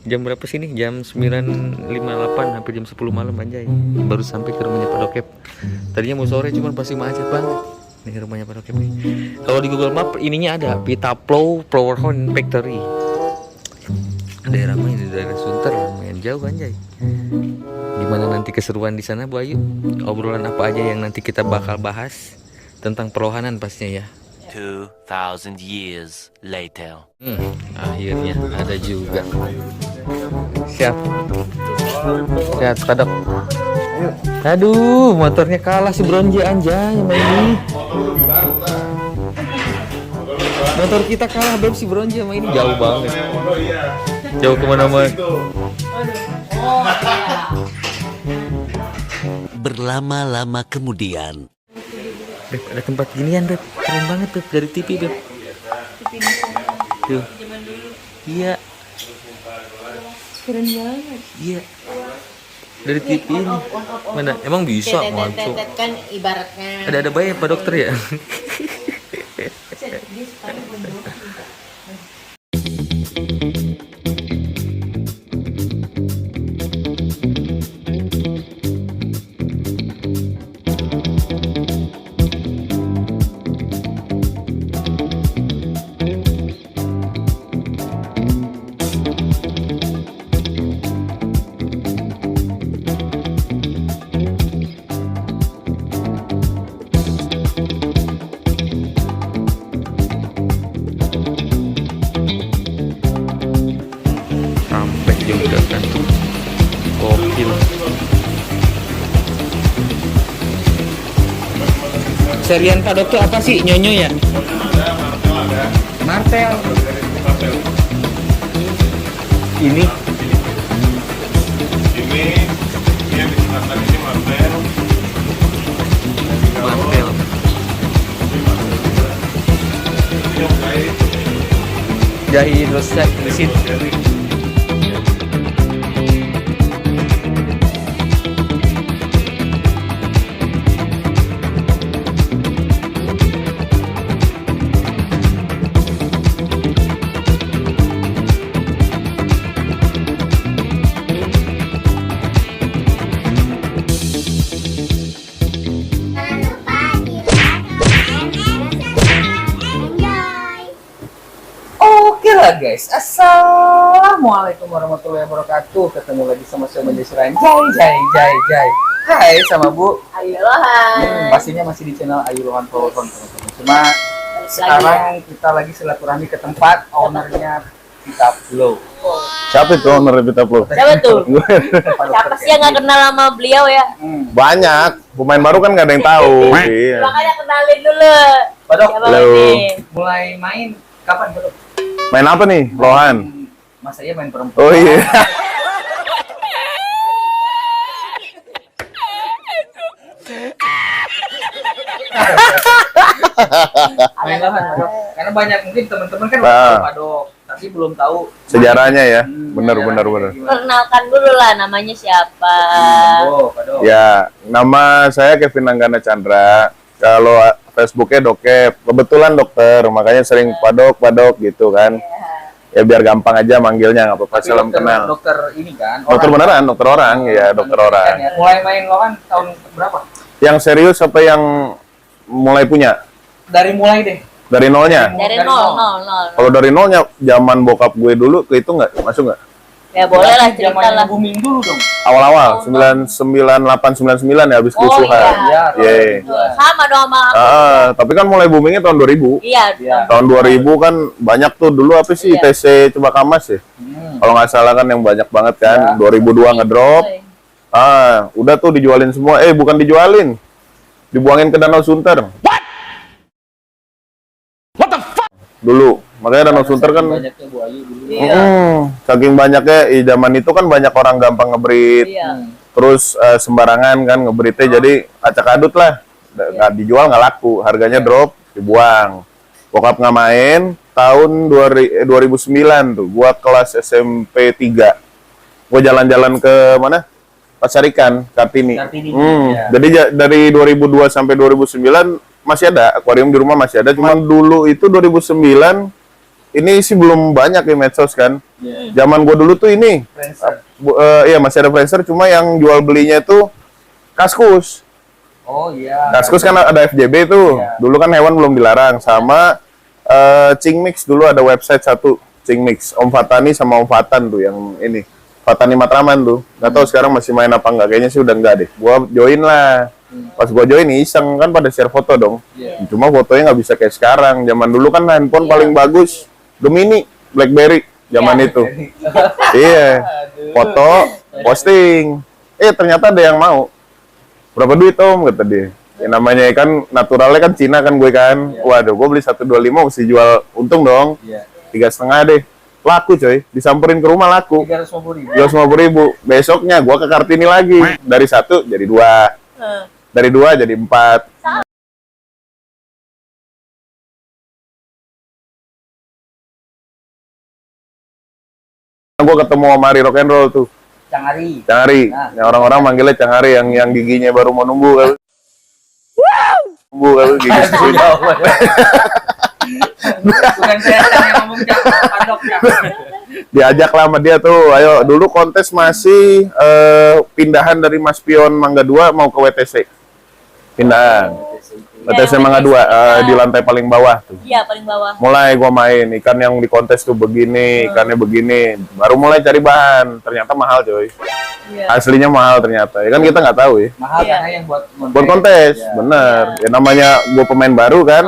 Jam berapa sih nih? Jam 9.58, hampir jam 10 malam anjay. Baru sampai ke rumahnya Pak Dokep. Tadinya mau sore cuman pasti macet banget. Nih rumahnya Pak Dokep nih. Kalau di Google Map ininya ada Pitaplow Flower Horn Factory. Daerah mana di daerah Sunter, lumayan jauh anjay. Gimana nanti keseruan di sana Bu Ayu? Obrolan apa aja yang nanti kita bakal bahas tentang perlohanan pastinya ya. 2000 years later. Akhirnya ada juga. Siap. Siap, Pak Dok. Aduh, motornya kalah si Bronje anjay sama ini. Motor kita kalah Beb si Bronje sama ini, jauh banget. Jauh kemana-mana. Berlama-lama kemudian. Beb, ada tempat ginian Beb, keren banget Beb, dari TV Beb. Tuh. Iya. Keren banget. Iya. Dari TV ini. Mana? Emang bisa ngaco. Kan ibaratnya. Ada bayi Pak Dokter ya? Sampai juga kan. Gokil. Serian Pak Dokter apa sih? Nyonyo ya? Martel. Ini Martel. Jahit terus di situ. Oke lah guys, assalamualaikum warahmatullahi wabarakatuh. Ketemu lagi sama saya Menjesuran Jai. Hai sama Bu Ayo Lohan. pastinya masih di channel Ayu Lohan Flower Horn teman-teman. Cuma sekarang kita lagi silaturahmi ke tempat ownernya Pitaplow. Siapa itu owner Pitaplow? Siapa tuh? Siapa sih yang nggak kenal sama beliau ya? Banyak, pemain baru kan nggak ada yang tahu. Iya. Makanya kenalin dulu. Pak Dok, Siapa halo. ini? mulai main kapan Pak Dok? Main apa nih, Lohan? Mas saya main perempuan. Oh iya. Main lahan Pak Dok. Karena banyak mungkin teman-teman kan Nah. tahu Pak Dok, tapi belum tahu Sejarahnya ya, benar. Perkenalkan dulu lah namanya siapa. Pak Dok. Ya, nama saya Kevin Anggana Chandra. Kalau Facebooknya Dokep. Kebetulan dokter, makanya sering padok gitu kan. Ya biar gampang aja manggilnya, nggak apa-apa, Tapi salam kenal. Dokter ini kan. Dokter orang. beneran, dokter orang, ya dokter orang. Ya. Mulai main lahan tahun berapa? Yang serius apa yang mulai punya? Dari mulai deh. Dari nolnya? Dari Dari nol, nol. nol, nol. Kalau dari nolnya, zaman bokap gue dulu, ke itu nggak? Masuk nggak? Ya boleh lah cerita Zaman lah. booming dulu dong. Awal-awal, 99 ya, habis Oh kerusuhan. iya. Iya. Betul. Sama dong sama aku. Tapi kan mulai boomingnya tahun 2000. Iya. Iya. Tahun 2000 kan banyak tuh dulu apa sih, Iya. TC Coba Kamas ya. Kalau nggak salah kan yang banyak banget kan. Ya. 2002 ngedrop. Udah tuh dijualin semua. Bukan dijualin. Dibuangin ke Danau Sunter. What the fuck? Dulu. Makanya Danau Sunter kan Banyaknya Bu Ayu dulu. Iya. saking banyaknya zaman itu kan banyak orang gampang ngebreed. Iya. Terus sembarangan kan ngebreednya, jadi acak adut lah. Nggak dijual, nggak laku, harganya drop, dibuang. Bokap nggak main, tahun 2009 tuh, gua kelas SMP 3. Gua jalan-jalan ke mana? Pasar Ikan, Kartini. Kartini, ya. Jadi dari 2002 sampai 2009 masih ada, akuarium di rumah masih ada. Cuma dulu itu 2009 ini sih belum banyak di medsos kan. Zaman gua dulu tuh ini, iya masih ada Friendster, cuma yang jual belinya tuh Kaskus. Oh iya. Kaskus kan ada FJB tuh. Iya. Dulu kan hewan belum dilarang. Sama Cingmix dulu ada website satu, Cingmix. Om Fatani sama Om Fatan tuh yang ini. Fatani Matraman tuh. Nggak tahu sekarang masih main apa enggak. Kayaknya sih udah enggak deh. Gua join lah. Pas gua join iseng kan pada share foto dong. Iya. Cuma fotonya nggak bisa kayak sekarang. Zaman dulu kan handphone paling bagus Gemini, BlackBerry zaman itu. Iya. Foto, posting. Ternyata ada yang mau. Berapa duit Om? Kata dia. Ya namanya kan naturalnya kan Cina kan gue kan. Waduh, gue beli 125 mesti jual untung dong. Iya. 3,5 deh. Laku coy. Disamperin ke rumah laku. 350.000. 250.000. Besoknya gue ke Kartini lagi. Dari 1 jadi 2. Dari 2 jadi 4. Gue ketemu sama Ari Rock and Roll tuh. Cangari. Cangari. Nah. Yang orang-orang manggilnya Cangari yang giginya baru mau numbuh kan. Numbuh kan gigi susunya. Bukan saya yang ngomong padok ya. Diajak lah sama dia tuh. Ayo, dulu kontes masih pindahan dari Mas Pion Mangga 2 mau ke WTC. Pindahan. WTC Mangga 2 di lantai paling bawah tuh. Iya, paling bawah. Mulai gua main ikan yang di kontes tuh begini, ikannya begini. Baru mulai cari bahan. Ternyata mahal coy. Iya. Aslinya mahal ternyata. Ya kan kita nggak tahu ya. Mahal Iya. karena yang Buat kontes, Iya. bener. Ya namanya gua pemain baru kan.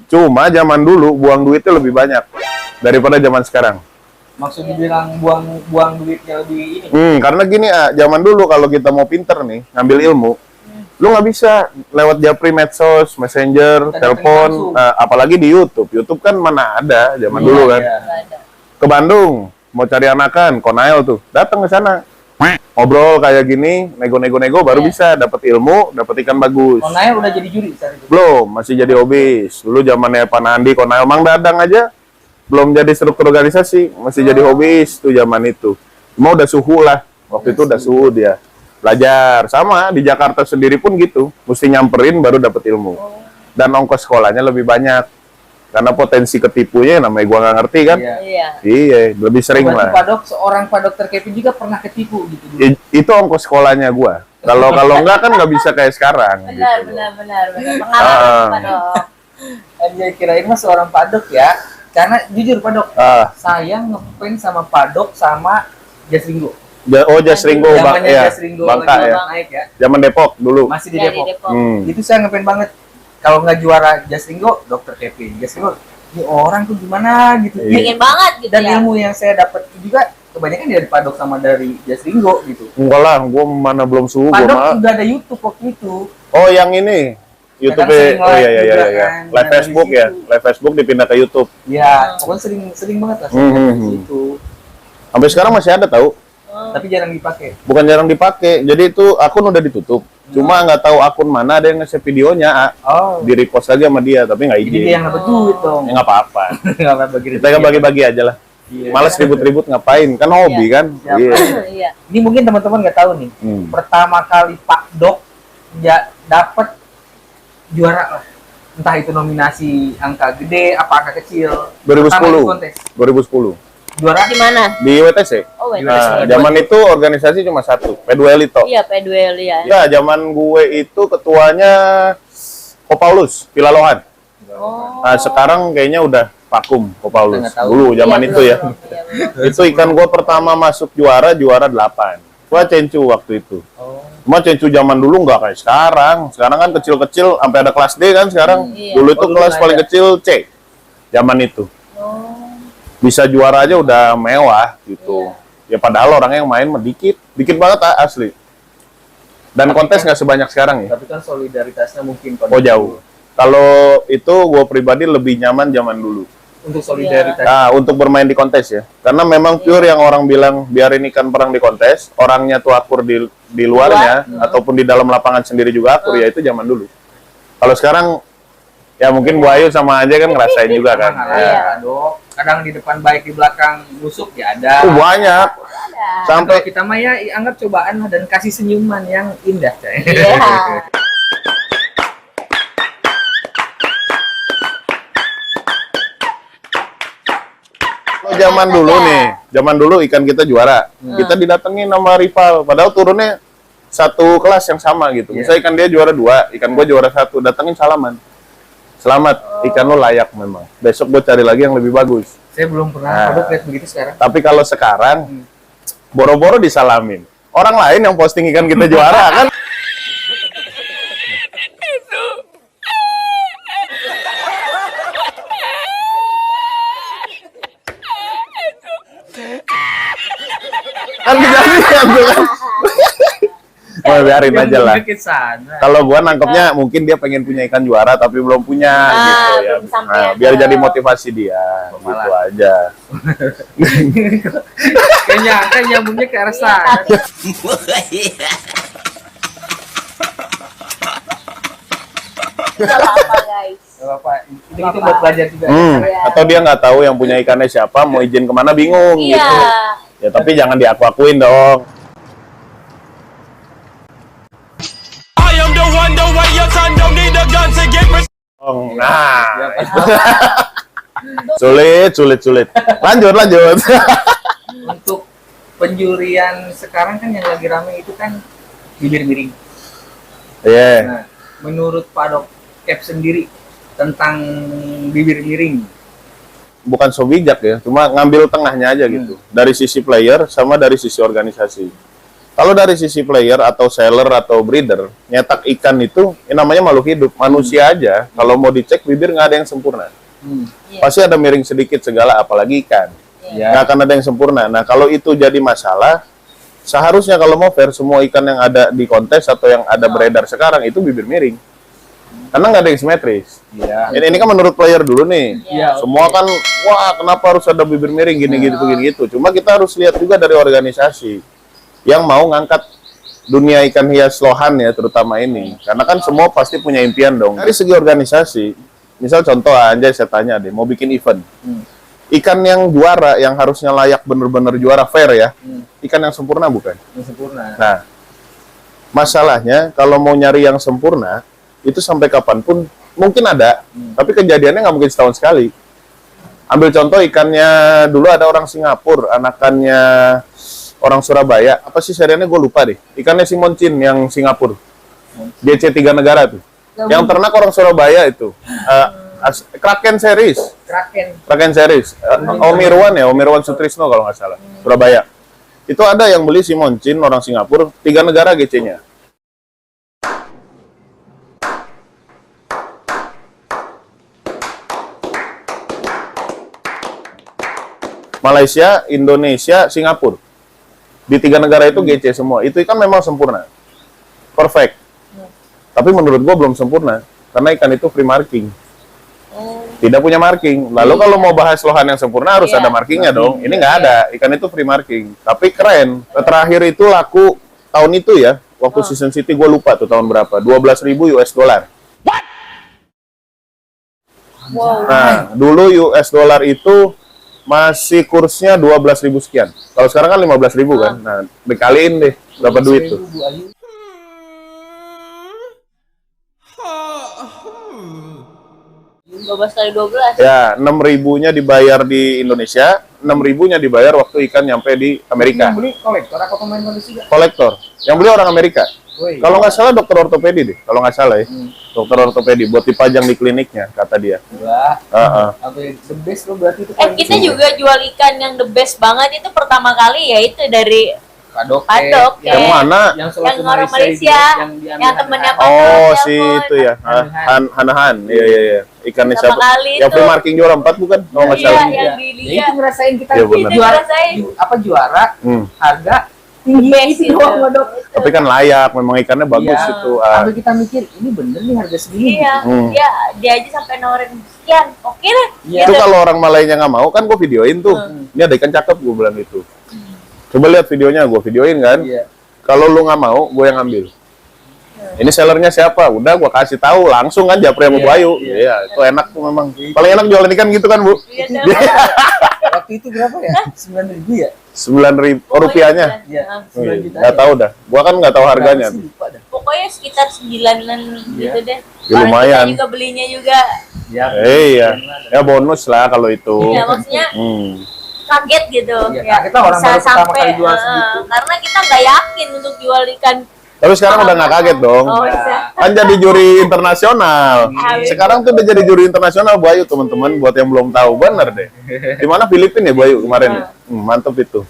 Cuma zaman dulu buang duitnya lebih banyak daripada zaman sekarang. Maksudnya bilang buang duitnya lebih ini. Karena gini zaman dulu kalau kita mau pinter nih, ngambil ilmu, lu nggak bisa lewat japri medsos, messenger, Kita telepon, datang apalagi di YouTube. YouTube kan mana ada zaman Iya, dulu kan. iya. Nggak ada. Ke Bandung, mau cari anakan, Konail tuh, datang ke sana. Ngobrol kayak gini, nego-nego baru bisa dapat ilmu, dapat ikan bagus. Konail udah jadi juri saat itu. Belum, masih jadi hobis. Dulu zamannya Panandi, Konail, Mang Dadang aja belum jadi struktur organisasi, masih jadi hobis tuh zaman itu. Cuma udah suhu lah, waktu itu udah suhu dia. Belajar sama di Jakarta sendiri pun gitu, mesti nyamperin baru dapat ilmu. Dan ongkos sekolahnya lebih banyak. Karena potensi ketipunya namanya gua nggak ngerti kan. Iya. Iya. Iya, lebih sering Berarti lah. seorang Pak Dokter Kevin juga pernah ketipu gitu dulu. Itu ongkos sekolahnya gua. Kalau enggak kan nggak bisa kayak sekarang. Benar, gitu. benar. Pengalaman Pak Dok. Anjay, kirain mah seorang Pak Dok ya. Karena jujur Pak Dok, saya ngefans sama Pak Dok sama Jasringo. Jas Ringo, Zamannya ya, Jasringo Bangka lagi ya. naik ya. Zaman Depok dulu. Masih di Iya, di Depok. Depok. Itu saya ngefans banget. Kalau nggak juara Jasringo, Dokter Kevin. Jasringo, ini orang tuh gimana gitu. Iya. Pengen banget gitu Dan ya. ilmu yang saya dapat juga kebanyakan dari Pak Dok sama dari Jasringo gitu. Enggak lah, gua mana belum suhu Pak gua Dok mah. juga ada YouTube waktu itu. Oh, yang ini. YouTube, sering oh live iya juga iya. kan. Live Nah, Facebook dari ya. situ. Live Facebook dipindah ke YouTube. Ya, pokoknya sering banget lah saya Hmm, lihat hmm, di situ. Sampai sekarang masih ada tahu. Tapi jarang dipakai. Bukan jarang dipakai. Jadi itu akun udah ditutup. Cuma nggak tahu akun mana ada yang nge-save videonya. Oh, Di repost aja sama dia, tapi nggak jadi izin. dia yang dapat duit dong. Ya nggak apa-apa. Nggak apa-apa gitu. Kita kan bagi-bagi aja lah. Iya. Males ribut-ribut ngapain? Kan hobi kan. Siapa? Iya. Iya. Ini mungkin teman-teman nggak tahu nih. Pertama kali Pak Dok dapat juara lah. Entah itu nominasi angka gede apa angka kecil. Pertama di 2010. kontes. 2010. Juara di mana? Di WTC. Oh, wait. Nah, zaman itu organisasi cuma satu, P2 Elito. Iya, P2L ya. Ya, zaman gue itu ketuanya Ko Paulus, Pilalohan. Oh. Nah, sekarang kayaknya udah vakum Ko Paulus. Nggak tahu. Dulu zaman Iya, itu belum, ya. belum. Iya, belum. Itu ikan gue pertama masuk juara 8. Gua cencu waktu itu. Oh. Cuma cencu zaman dulu nggak kayak sekarang. Sekarang kan kecil-kecil sampai ada kelas D kan sekarang. Iya. Dulu itu Oh, dulu kelas ada. paling kecil C. Zaman itu. Oh. Bisa juara aja udah mewah gitu. Ya padahal orang yang main mah dikit banget asli. Dan Tapi kontes kan- nggak sebanyak sekarang ya. Tapi kan solidaritasnya mungkin Oh jauh. Kalau itu gue pribadi lebih nyaman zaman dulu. untuk solidaritas. Nah, untuk bermain di kontes ya. Karena memang pure yang orang bilang biarin ikan perang di kontes, orangnya tuh akur di luarnya ataupun di dalam lapangan sendiri juga akur ya itu zaman dulu. Kalau sekarang ya mungkin Bu Ayu sama aja kan ngerasain juga kan. Kadang Iya. ada, Dok. Kadang di depan baik, di belakang busuk ya ada. Banyak. Ada. Sampai Kalau kita mah ya anggap cobaan lah dan kasih senyuman yang indah, coy. Iya. zaman dulu nih, zaman dulu ikan kita juara, kita didatengin sama rival, padahal turunnya satu kelas yang sama gitu. Misalnya ikan dia juara 2, ikan gua juara 1, datengin salaman. Selamat, ikan lo layak memang. Besok gua cari lagi yang lebih bagus. Saya belum pernah lihat begitu sekarang. Tapi kalau sekarang, boro-boro disalamin. Orang lain yang posting ikan kita juara kan. Kan kejadian tuh kan. Oh, biarin aja lah. Kalau gua nangkepnya mungkin dia pengen punya ikan juara tapi belum punya gitu ya. belum sampai Nah, ada. biar jadi motivasi dia. Gitu aja. Kayaknya kan nyambungnya ke arah sana. Gak apa-apa guys. Gak apa-apa. Itu buat belajar juga. Atau dia nggak tahu yang punya ikannya siapa, mau izin kemana bingung Iya. gitu. Ya tapi jangan diaku-akuin dong. Nah, sulit. Lanjut. Untuk penjurian sekarang kan yang lagi rame itu kan bibir miring. Iya. Nah, menurut Pak Dok Cap sendiri tentang bibir miring, Bukan so bijak ya, cuma ngambil tengahnya aja gitu. Dari sisi player sama dari sisi organisasi. Kalau dari sisi player atau seller atau breeder, nyetak ikan itu namanya makhluk hidup, manusia aja. Kalau mau dicek bibir nggak ada yang sempurna. Pasti ada miring sedikit segala, apalagi ikan. Nggak akan ada yang sempurna. Nah kalau itu jadi masalah, seharusnya kalau mau fair, semua ikan yang ada di kontes atau yang ada beredar sekarang itu bibir miring. Karena nggak ada yang simetris. Ini kan menurut player dulu nih. Semua kan, wah kenapa harus ada bibir miring gini gitu. Cuma kita harus lihat juga dari organisasi yang mau ngangkat dunia ikan hias lohan ya terutama ini. Karena kan semua pasti punya impian dong. Dari segi organisasi, misal contoh aja saya tanya deh, mau bikin event. Ikan yang juara, yang harusnya layak bener-bener juara fair ya, ikan yang sempurna bukan? yang sempurna. Nah, masalahnya kalau mau nyari yang sempurna, itu sampai kapanpun mungkin ada, tapi kejadiannya nggak mungkin setahun sekali. Ambil contoh ikannya dulu ada orang Singapura, anakannya orang Surabaya, apa sih seriannya gue lupa deh. Ikannya Simon Chin yang Singapura, DC 3 negara tuh. Yang ternak orang Surabaya itu, Kraken series. Kraken series. Om Irwan Sutrisno kalau nggak salah, Surabaya. Itu ada yang beli Simon Chin orang Singapura, 3 negara GC-nya. Malaysia, Indonesia, Singapura. Di 3 negara itu GC semua. Itu ikan memang sempurna. Perfect. Tapi menurut gua belum sempurna. Karena ikan itu free marking. Tidak punya marking. Lalu kalau mau bahas lohan yang sempurna harus ada markingnya dong. Ini nggak ada. Ikan itu free marking. Tapi keren. Terakhir itu laku tahun itu ya. Waktu Season City gua lupa tuh tahun berapa. 12.000 US dollar. Wow. Nah, dulu US dollar itu masih kursnya 12.000 sekian. Kalau sekarang kan 15.000 kan. Nah, dikaliin deh berapa duit tuh. 12 kali 12. Ya, 6.000-nya dibayar di Indonesia, 6.000-nya dibayar waktu ikan nyampe di Amerika. Yang beli kolektor atau pemain manusia? Kolektor. Yang beli orang Amerika. Kalau nggak salah dokter ortopedi deh, kalau nggak salah ya. Dokter ortopedi buat dipajang di kliniknya, kata dia. Wah, Heeh. the best lo berarti itu. Kita juga jual ikan yang the best banget itu pertama kali ya itu dari Padok. Yang mana? Yang orang Malaysia, yang temennya Pak Oh, Dok, si telepon. itu ya. Hanahan. Iya. Ikannya Pertama siapa? kali Yang itu. free marking juara 4 bukan? Kalau nggak Iya, salah. yang di Ya, Liga. itu ngerasain kita Iya, benar. juara, Ngerasain. juara, harga tinggi Best itu doang, Dok. Tapi kan layak, memang ikannya bagus Iya. itu. Sampai kita mikir ini bener nih harga segini. Iya, dia aja sampai nawarin sekian. Oke lah. Iya. Itu kalau orang Malaynya nggak mau kan gue videoin tuh. Ini ada ikan cakep gue bilang itu. Coba lihat videonya, gue videoin kan. Iya. Kalau lu nggak mau, gue yang ambil. Ini sellernya siapa? Udah gue kasih tahu langsung kan Japri sama Bu Ayu. Iya, itu enak tuh memang. Paling enak jualan ikan gitu kan Bu? Iya, Waktu itu berapa ya? 9.000 ya? 9.000 rupiahnya. Iya. Nggak tahu dah. Gua kan nggak tahu harganya. Berapa sih? Lupa dah. Pokoknya sekitar 9-an gitu deh. Ya, lumayan. Kita juga belinya juga. Ya, Iya, ya bonus lah kalau itu. Ya maksudnya kaget gitu. Iya, Ya, kaget lah orang bisa baru pertama sampai, kali jual segitu. karena kita nggak yakin untuk jual ikan. Tapi sekarang udah nggak kaget dong. Oh, iya. Kan jadi juri internasional. Sekarang tuh udah jadi juri internasional Bu Ayu, teman-teman. Buat yang belum tahu, bener deh. Di mana Filipina ya Bu Ayu kemarin? Mantep itu.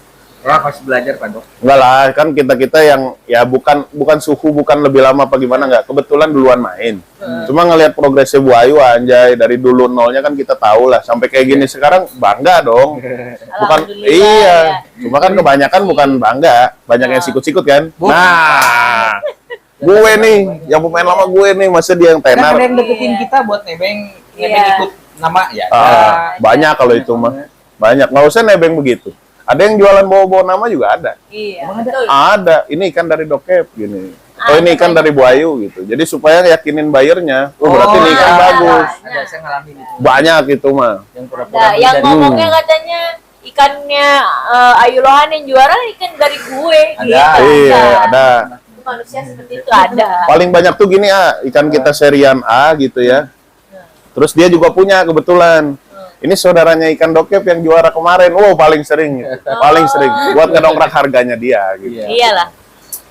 Ya masih belajar Pak Dok. Enggak lah, kan kita yang ya bukan suhu, bukan lebih lama apa gimana, enggak. Kebetulan duluan main. Cuma ngelihat progresnya Bu Ayu, anjay, dari dulu nolnya kan kita tahu lah, sampai kayak gini sekarang bangga dong. Bukan, Alhamdulillah, iya. ya. Cuma kan kebanyakan bukan bangga, banyak yang sikut-sikut kan. Nah, gue nih, yang pemain lama gue nih, masa dia yang Kan tenar. ada yang deketin kita buat nebeng Iya. ikut nama ya. Banyak kalau itu mah. Banyak, nggak usah nebeng begitu. Ada yang jualan bawa-bawa nama juga ada. Iya, Emang ada? betul. Ada, ini ikan dari Dokep gini. Oh ini ikan dari Bu Ayu gitu. Jadi supaya yakinin bayarnya, oh berarti ini ikan ada. bagus. Ada saya ngalamin itu. Banyak itu mah. Yang pura-pura Nah, yang beli dari- ngomongnya katanya ikannya Ayu Lohan yang juara ikan dari gue. Ada. Gitu. Iya, ada. Manusia seperti itu ada. Paling banyak tuh gini ikan kita serian A gitu ya. Terus dia juga punya kebetulan. Ini saudaranya ikan Dokep yang juara kemarin. Wow, paling sering. Paling sering. Buat ngedongkrak harganya dia gitu. Iya. Iyalah.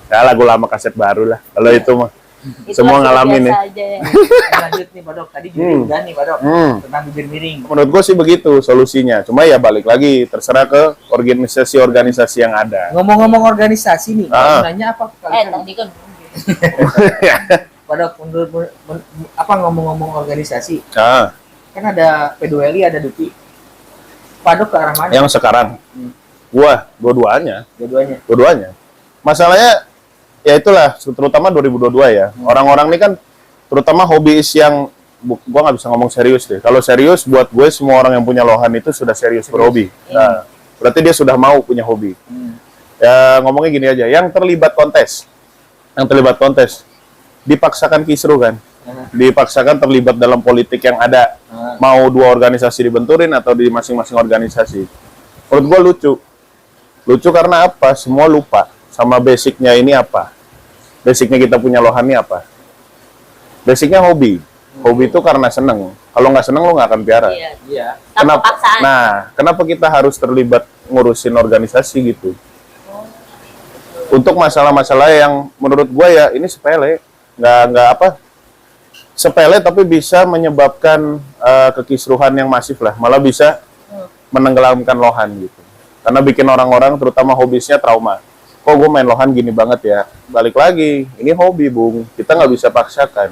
Ya lagu lama kaset baru lah. Kalau itu mah. Itu Semua masih ngalamin biasa ya. aja ya. Lanjut nih Pak Dok. Tadi juri udah nih Pak Dok. Tentang bibir miring. Menurut gue sih begitu solusinya. Cuma ya balik lagi terserah ke organisasi-organisasi yang ada. Ngomong-ngomong organisasi nih, nanya apa kalian? Tadi kan Pak Dok, apa ngomong-ngomong organisasi? Nah, Kan ada P2LI, ada Dupi. Pak Dok ke arah mana? yang sekarang gua dua-duanya. Dua-duanya. Masalahnya ya itulah terutama 2022 ya. Orang-orang ini kan terutama hobis yang gua nggak bisa ngomong serius deh. Kalau serius buat gue semua orang yang punya lohan itu sudah serius berhobi. Nah, berarti dia sudah mau punya hobi. Ya ngomongnya gini aja, yang terlibat kontes dipaksakan kisruh kan. Dipaksakan terlibat dalam politik yang ada, mau dua organisasi dibenturin atau di masing-masing organisasi. Menurut gua lucu karena apa? Semua lupa sama basicnya ini apa. Basicnya kita punya lohan ini apa? Basicnya hobi itu karena seneng. Kalau nggak seneng lo nggak akan piara. Iya. tanpa Kenapa? paksaan. Nah, kenapa kita harus terlibat ngurusin organisasi gitu? Untuk masalah-masalah yang menurut gua ya ini sepele, nggak apa? Sepele tapi bisa menyebabkan kekisruhan yang masif lah, malah bisa menenggelamkan lohan gitu. Karena bikin orang-orang terutama hobisnya trauma. Kok gue main lohan gini banget ya? Balik lagi, ini hobi Bung, kita nggak bisa paksakan.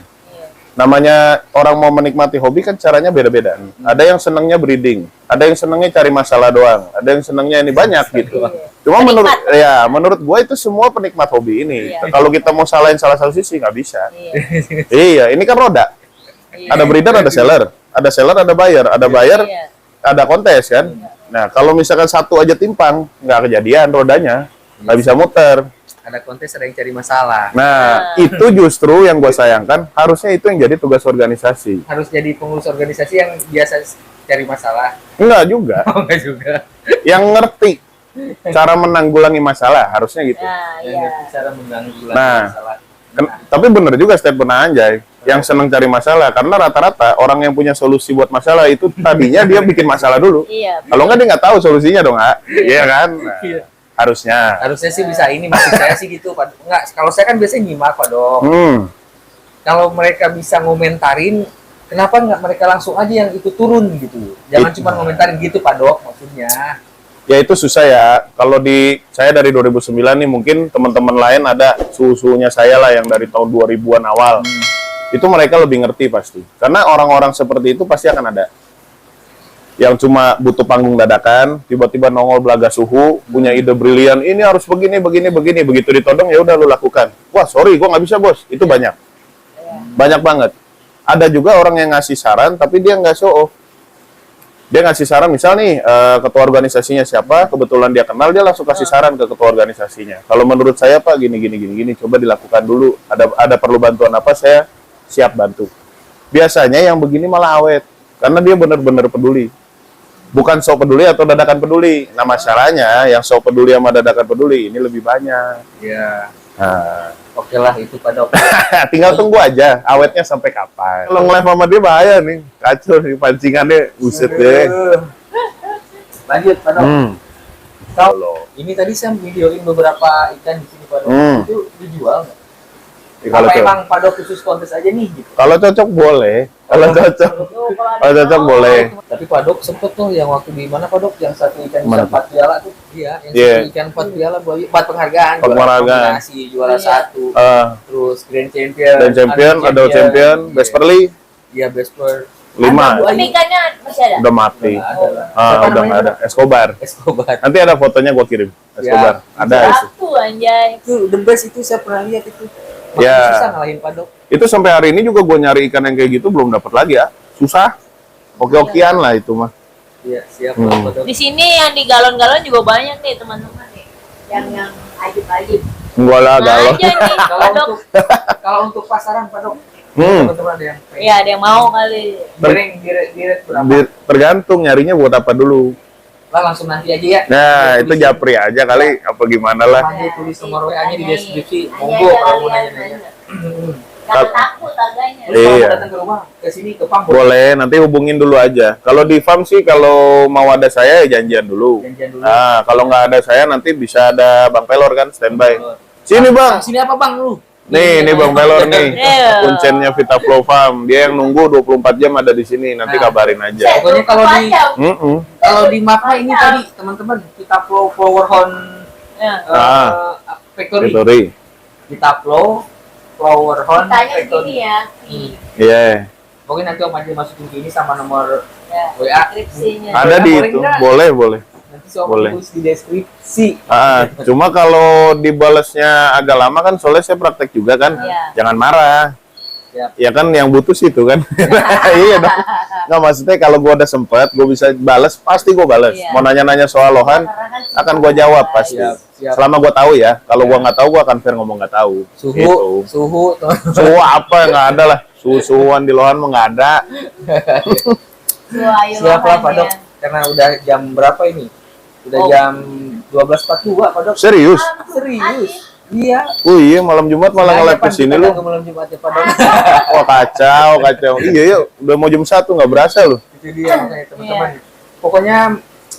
Namanya orang mau menikmati hobi kan caranya beda-beda. Ada yang senangnya breeding, ada yang senangnya cari masalah doang, ada yang senangnya ini banyak gitu. Cuma menurut gue itu semua penikmat hobi ini. Iya. Kalau kita mau salahin salah satu sisi nggak bisa. Iya. Iya, ini kan roda. Ada breeder, ada seller, ada buyer, Iya. ada kontes kan. Nah, kalau misalkan satu aja timpang, nggak kejadian rodanya, nggak bisa muter. Ada kontes, ada yang cari masalah. Nah, itu justru yang gue sayangkan. Harusnya itu yang jadi tugas organisasi. Harus jadi pengurus organisasi yang biasa cari masalah. Enggak juga. Oh, enggak juga. Yang ngerti cara menanggulangi masalah, harusnya gitu. Nah, Yang iya. ngerti cara mengganggu Nah. masalah. Tapi bener juga statement Anjay. Yang seneng cari masalah. Karena rata-rata orang yang punya solusi buat masalah itu tadinya dia bikin masalah dulu. Iya. Kalau nggak dia nggak tahu solusinya dong, Ha? Iya kan? Nah, harusnya. Harusnya sih bisa ini, maksud saya sih gitu, Pak. Enggak, kalau saya kan biasanya nyimak, Pak Dok. Kalau mereka bisa ngomentarin, kenapa nggak mereka langsung aja yang itu turun gitu? Jangan cuma ngomentarin gitu, Pak Dok, maksudnya. Ya itu susah ya. Kalau di saya dari 2009 nih mungkin teman-teman lain ada suhunya saya lah yang dari tahun 2000-an awal. Itu mereka lebih ngerti pasti. Karena orang-orang seperti itu pasti akan ada. Yang cuma butuh panggung dadakan, tiba-tiba nongol belaga suhu, punya ide brilian, ini harus begini, begitu ditodong ya udah lu lakukan. Wah sorry, gua nggak bisa bos, itu banyak, banyak banget. Ada juga orang yang ngasih saran, tapi dia nggak show off. Dia ngasih saran, misal nih ketua organisasinya siapa, kebetulan dia kenal, dia langsung kasih saran ke ketua organisasinya. Kalau menurut saya Pak, gini, coba dilakukan dulu. Ada perlu bantuan apa, saya siap bantu. Biasanya yang begini malah awet, karena dia benar-benar peduli. Bukan sok peduli atau dadakan peduli. Nah masalahnya yang sok peduli sama dadakan peduli ini lebih banyak. Ya, Nah, oke lah itu, Pak Dok. tinggal tunggu aja awetnya sampai kapan. Kalau nge-live sama dia bahaya nih, kacau nih pancingannya, buset deh. Lanjut, Pak Dok. Hmm. Kalau ini tadi saya videoin beberapa ikan di sini, Pak Dok. Itu dijual nggak? Kalau Apa cocok, emang Pak Dok khusus kontes aja nih gitu? kalau cocok boleh. Kalau cocok, Tuh, kalau kalau cocok mau, boleh. Tapi Pak Dok sempet tuh yang waktu di mana Pak Dok yang satu ikan Mana bisa 4 piala tuh, iya, yang Iya. satu ikan 4 piala buat penghargaan, Penghargaan. kombinasi juara Iya. satu, terus Grand Champion, Dan champion, ada champion, iya. best perli, Iya, best per 5. Tapi ikannya masih ada. Udah mati. Nggak ada lah. Ah, Siapa udah namanya, nggak ada. Pak? Escobar. Escobar. Nanti ada fotonya gua kirim. Escobar. Ada itu. Satu anjay. Itu the best itu saya pernah lihat itu. Makin Ya. susah ngalahin Pak Dok. Itu sampai hari ini juga gua nyari ikan yang kayak gitu belum dapat lagi ya. Susah. Oke-okean lah itu mah. Iya, siap Hmm. Pak Dok. Di sini yang di galon-galon juga banyak nih teman-teman nih. Yang ajib-ajib. Gua lah Nah, galau. aja nih, Kalau Pak Dok. untuk kalau untuk pasaran Pak Dok, Hmm. teman-teman ada yang pengen. Iya, ada yang mau kali. Direct berapa? Tergantung nyarinya buat apa dulu. Lah langsung nanti aja ya. Nah, itu japri aja kali apa gimana lah. Nanti tulis nomor WA-nya di deskripsi. Tanya Monggo aja kalau mau kalian, nanya-nanya. nanya. Jangan takut harganya. Terus kalau Iya. mau datang ke rumah, ke sini ke Pam, boleh. Boleh, nanti hubungin dulu aja. Kalau di farm sih kalau mau ada saya ya janjian dulu. Janjian dulu. Nah, kalau nggak ada saya nanti bisa ada Bang Pelor kan standby. Sini Bang. Sini apa Bang lu? Nih Bang Pelor nih. Iya. Kuncennya Vita Flow Farm. Dia yang nunggu 24 jam ada di sini. Nanti Nah. kabarin aja. Pokoknya kalau di- Mm-mm. Kalau di mapnya ini tadi teman-teman kita flower horn Ya. factory. Victory. Kita flower horn Tanya factory. gini ya. Iya. Pokoknya nanti Om Aji masukin ke ini sama nomor Ya. WA. Deskripsinya. Ada di Boleh itu. nggak? Boleh. Nanti si Om Boleh. tulis di deskripsi. Cuma kalau dibalesnya agak lama kan soalnya saya praktek juga kan. Iya. Jangan marah. Siap. Ya kan yang butuh situ kan. Iya dong. Nggak maksudnya kalau gua udah sempet, gua bisa bales, pasti gua bales. Iya. Mau nanya-nanya soal lohan, Karena kan akan gua jawab pasti. Siap. Selama gua tahu ya. Kalau gua nggak tahu, gua akan fair ngomong nggak tahu. Suhu, Gitu. suhu. Suhu apa nggak ada lah. Suhu-suhuan di lohan mah nggak ada. ayo Siap lah Pak ya. Dok. Karena udah jam berapa ini? Udah Oh. jam 12.42 Pak Dok. Serius? Serius? Iya. Oh iya, malam Jumat malah nge-live Pan, ke sini kita lu. datang ke malam Jumat ya Pak Dok. Wah kacau. Iya ya, udah mau jam 1 nggak berasa lu. Itu dia makanya teman-teman. Pokoknya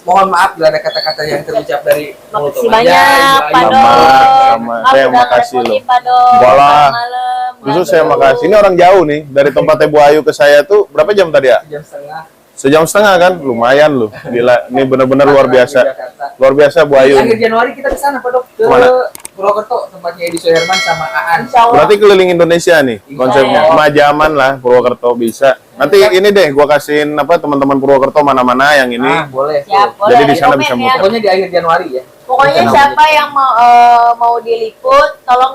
mohon maaf bila ada kata-kata yang terucap dari mulut Makasih Om Aji, banyak, Pak Ibu Ayu. Dok. Sama. Maaf Saya udah makasih ngerepotin, loh. Pak Dok. Enggak lah. Malam. Justru saya makasih. Ini orang jauh nih. Dari tempatnya Bu Ayu ke saya tuh berapa jam tadi ya? Jam setengah. Sejam setengah kan? Lumayan loh. Gila, ini bener-bener luar Di biasa. Jakarta. Luar biasa Bu Ayu. Akhir Januari kita ke sana Pak Dok. Ke Kemana? Purwokerto tempatnya Edi Soherman sama Aan. Insya Allah. Berarti keliling Indonesia nih konsepnya. Iya. 5 jaman lah Purwokerto bisa. Nanti ini deh gua kasihin apa teman-teman Purwokerto mana-mana yang ini. Boleh. Siap, boleh. Jadi di sana Komen bisa ya. muter. Pokoknya di akhir Januari ya. Pokoknya Oke, siapa yang mau diliput, tolong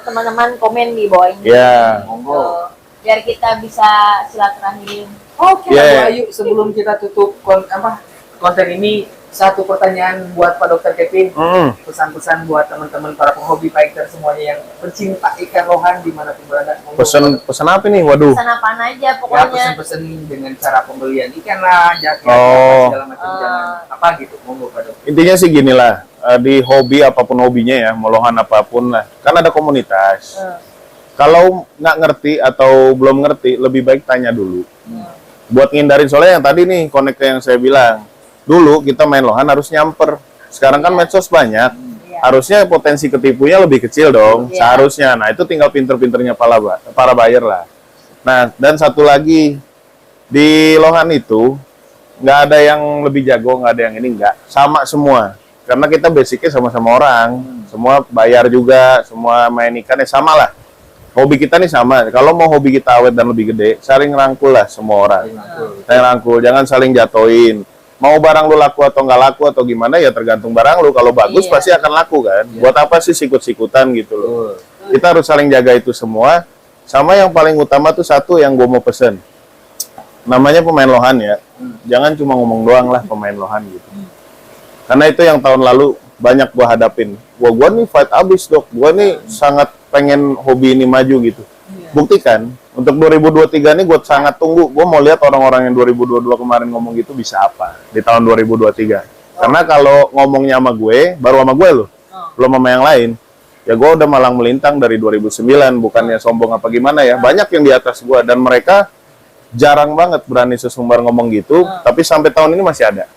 teman-teman komen di bawah ini. Ya. Gitu. Biar kita bisa silaturahim. Oke, Yeah. Bu Ayu, sebelum kita tutup konten ini, satu pertanyaan buat Pak Dokter Kevin. Mm. Pesan-pesan buat teman-teman para penghobi fighter semuanya yang pencinta ikan lohan dimanapun berada. Monggo, Pesan apa nih? Waduh. Pesan apaan aja ya pokoknya. pesan-pesan dengan cara pembelian ikan lah, jaket, Oh. segala macam jangan apa gitu. Monggo Pak Dok. Intinya sih gini lah, di hobi apapun hobinya ya, melohan apapun lah. Kan ada komunitas. Kalau nggak ngerti atau belum ngerti, lebih baik tanya dulu. Buat ngindarin soalnya yang tadi nih, connect yang saya bilang. Dulu kita main lohan harus nyamper. Sekarang kan medsos banyak. Iya. Harusnya potensi ketipunya lebih kecil dong, Iya. seharusnya. Nah, itu tinggal pinter-pinternya para buyer lah. Nah, dan satu lagi, di lohan itu, nggak ada yang lebih jago, nggak ada yang ini, nggak. Sama semua. Karena kita basicnya sama-sama orang. Semua bayar juga, semua main ikannya sama lah. Hobi kita nih sama. Kalau mau hobi kita awet dan lebih gede, saling rangkul lah semua orang. Saling rangkul, jangan saling jatoin. Mau barang lu laku atau nggak laku atau gimana ya tergantung barang lu. Kalau bagus Iya. pasti akan laku kan. Buat apa sih sikut-sikutan gitu loh. Kita harus saling jaga itu semua. Sama yang paling utama tuh satu yang gue mau pesen. Namanya pemain lohan ya. Jangan cuma ngomong doang lah pemain lohan gitu. Karena itu yang tahun lalu banyak gue hadapin. Gua nih fight abis Dok. Gua nih sangat pengen hobi ini maju gitu. Buktikan. Untuk 2023 ini gue sangat tunggu. Gue mau lihat orang-orang yang 2022 kemarin ngomong gitu bisa apa di tahun 2023. Karena kalau ngomongnya sama gue, baru sama gue loh. Belum sama yang lain. Ya gue udah malang melintang dari 2009. Bukannya sombong apa gimana ya. Banyak yang di atas gue. Dan mereka jarang banget berani sesumbar ngomong gitu. Tapi sampai tahun ini masih ada.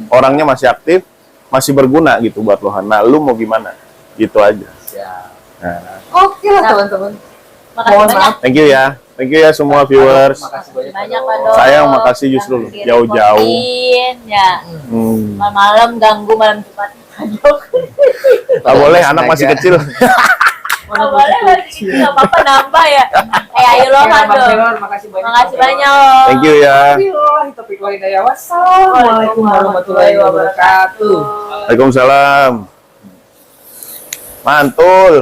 orangnya masih aktif, masih berguna gitu buat lo Han. Nah, lu mau gimana? Gitu aja. Siap. Nah, Oke lah teman-teman. Makasih Mohon banyak. maaf. thank you ya. Thank you ya semua viewers. Makasih Makasih banyak. banyak Pak Pak Dok. Dok. Saya yang makasih justru Yang loh, kirim jauh-jauh. koin, ya. Malam ganggu malam Jumat. Pak Dok. Gak boleh, anak masih Sengaja. kecil. Nggak boleh masih kecil, nggak apa-apa nambah ya. Ayo lo Oke, Pak Bang Dok. Belor, makasih banyak. Makasih Bang Belor. banyak loh. Thank you ya. Wassalamualaikum topik lain ya. Wassalamualaikum warahmatullahi wabarakatuh. Waalaikumsalam. Mantul.